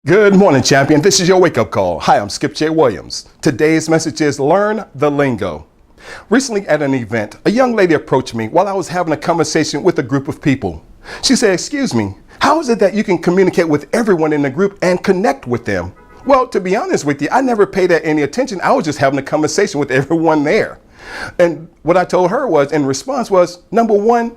Good morning, champion. This is your wake-up call. Hi, I'm Skip J. Williams. Today's message is learn the lingo. Recently at an event, a young lady approached me while I was having a conversation with a group of people. She said, "Excuse me, how is it that you can communicate with everyone in the group and connect with them?" Well, to be honest with you, I never paid that any attention. I was just having a conversation with everyone there. And what I told her was, in response was, number one,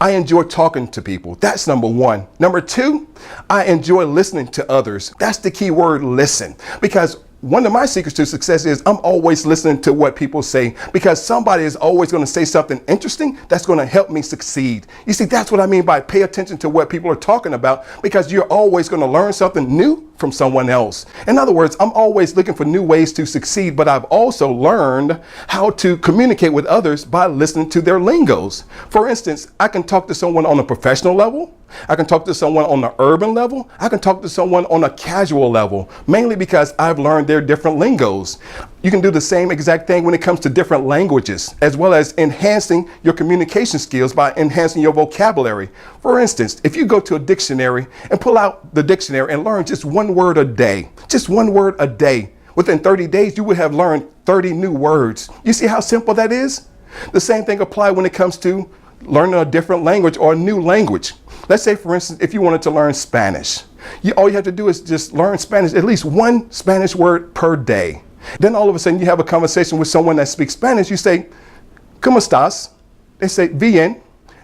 I enjoy talking to people. That's number one. Number two, I enjoy listening to others. That's the key word, listen. Because one of my secrets to success is I'm always listening to what people say, because somebody is always going to say something interesting that's going to help me succeed. You see, that's what I mean by pay attention to what people are talking about, because you're always going to learn something new from someone else. In other words, I'm always looking for new ways to succeed, but I've also learned how to communicate with others by listening to their lingos. For instance, I can talk to someone on a professional level. I can talk to someone on the urban level. I can talk to someone on a casual level, mainly because I've learned their different lingos. You can do the same exact thing when it comes to different languages, as well as enhancing your communication skills by enhancing your vocabulary. For instance, if you go to a dictionary and pull out the dictionary and learn just one word a day, just one word a day, within 30 days, you would have learned 30 new words. You see how simple that is? The same thing applies when it comes to learning a different language or a new language. Let's say, for instance, if you wanted to learn Spanish, all you have to do is just learn Spanish, at least one Spanish word per day. Then all of a sudden you have a conversation with someone that speaks Spanish. You say, "¿Cómo estás?" They say, "Bien."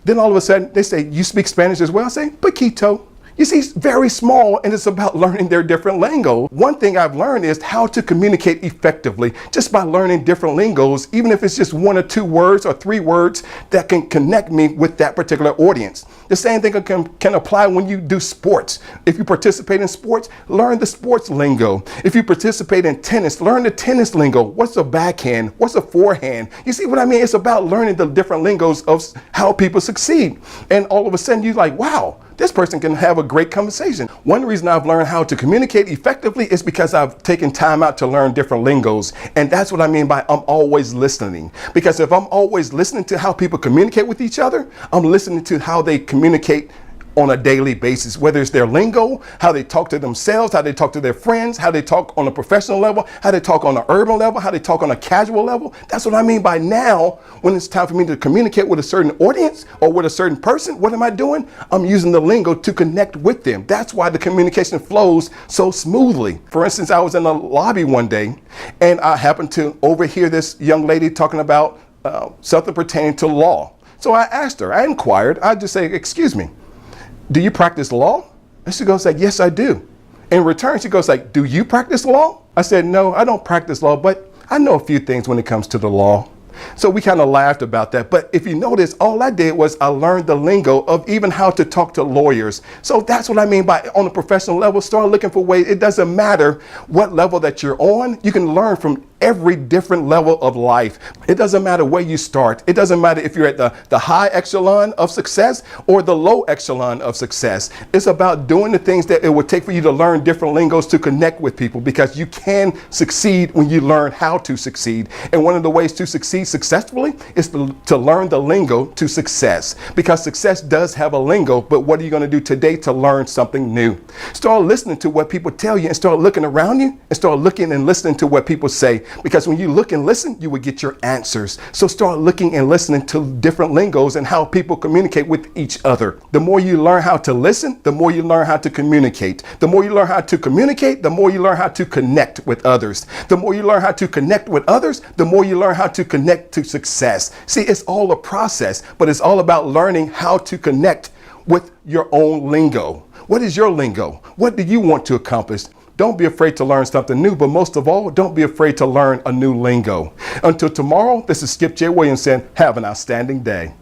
Then all of a sudden they say, "You speak Spanish as well?" I say, "Poquito." You see, it's very small, and it's about learning their different lingo. One thing I've learned is how to communicate effectively just by learning different lingos, even if it's just one or two words or three words that can connect me with that particular audience. The same thing can apply when you do sports. If you participate in sports, learn the sports lingo. If you participate in tennis, learn the tennis lingo. What's a backhand? What's a forehand? You see what I mean? It's about learning the different lingos of how people succeed. And all of a sudden you're like, wow, this person can have a great conversation. One reason I've learned how to communicate effectively is because I've taken time out to learn different lingos. And that's what I mean by I'm always listening. Because if I'm always listening to how people communicate with each other, I'm listening to how they communicate on a daily basis, whether it's their lingo, how they talk to themselves, how they talk to their friends, how they talk on a professional level, how they talk on an urban level, how they talk on a casual level. That's what I mean by now, when it's time for me to communicate with a certain audience or with a certain person, what am I doing? I'm using the lingo to connect with them. That's why the communication flows so smoothly. For instance, I was in a lobby one day and I happened to overhear this young lady talking about something pertaining to law. So I asked her, I inquired, I just say, "Excuse me, do you practice law?" And she goes like, "Yes, I do." In return, she goes like, "Do you practice law?" I said, "No, I don't practice law, but I know a few things when it comes to the law." So we kind of laughed about that. But if you notice, all I did was I learned the lingo of even how to talk to lawyers. So that's what I mean by on a professional level, start looking for ways. It doesn't matter what level that you're on. You can learn from every different level of life. It doesn't matter where you start. It doesn't matter if you're at the high echelon of success or the low echelon of success. It's about doing the things that it would take for you to learn different lingos to connect with people, because you can succeed when you learn how to succeed. And one of the ways to succeed successfully is to learn the lingo to success, because success does have a lingo. But what are you going to do today to learn something new? Start listening to what people tell you and start looking around you and start looking and listening to what people say. Because when you look and listen, you will get your answers. So start looking and listening to different lingos and how people communicate with each other. The more you learn how to listen, the more you learn how to communicate. The more you learn how to communicate, the more you learn how to connect with others. The more you learn how to connect with others, the more you learn how to connect to success. See, it's all a process, but it's all about learning how to connect with your own lingo. What is your lingo? What do you want to accomplish? Don't be afraid to learn something new, but most of all, don't be afraid to learn a new lingo. Until tomorrow, this is Skip J. Williams saying, have an outstanding day.